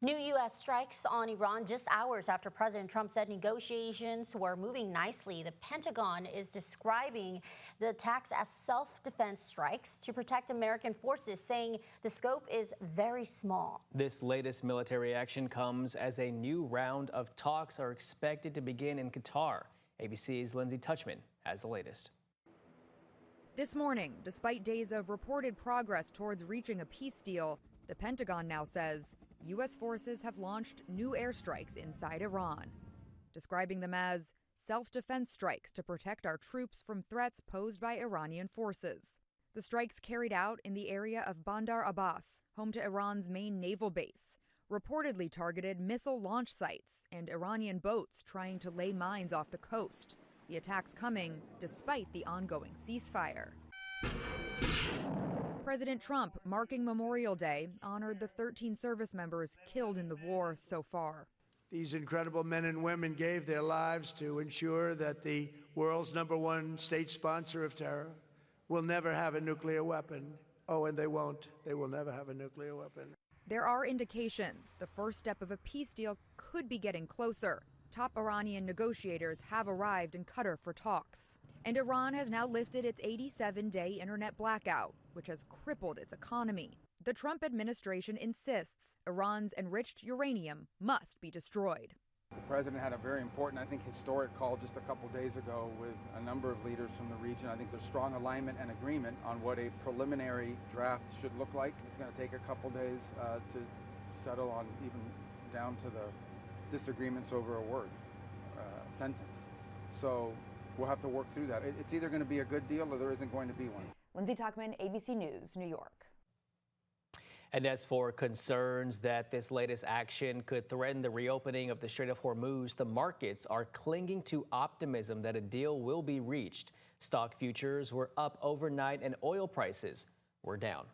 New U.S. strikes on Iran just hours after President Trump said negotiations were moving nicely. The Pentagon is describing the attacks as self-defense strikes to protect American forces, saying the scope is very small. This latest military action comes as a new round of talks are expected to begin in Qatar. ABC's Lindsay Touchman has the latest. This morning, despite days of reported progress towards reaching a peace deal, the Pentagon now says U.S. forces have launched new airstrikes inside Iran, describing them as self-defense strikes to protect our troops from threats posed by Iranian forces. The strikes carried out in the area of Bandar Abbas, home to Iran's main naval base, reportedly targeted missile launch sites and Iranian boats trying to lay mines off the coast. The attacks coming despite the ongoing ceasefire. President Trump, marking Memorial Day, honored the 13 service members killed in the war so far. These incredible men and women gave their lives to ensure that the world's #1 state sponsor of terror will never have a nuclear weapon. Oh, and they won't. They will never have a nuclear weapon. There are indications the first step of a peace deal could be getting closer. Top Iranian negotiators have arrived in Qatar for talks. And Iran has now lifted its 87-day internet blackout, which has crippled its economy. The Trump administration insists Iran's enriched uranium must be destroyed. The president had a very important, I think, historic call just a couple days ago with a number of leaders from the region. I think there's strong alignment and agreement on what a preliminary draft should look like. It's going to take a couple days to settle on, even down to the disagreements over a word, sentence. So we'll have to work through that. It's either going to be a good deal or there isn't going to be one. Lindsay Touchman, ABC News, New York. And as for concerns that this latest action could threaten the reopening of the Strait of Hormuz, the markets are clinging to optimism that a deal will be reached. Stock futures were up overnight and oil prices were down.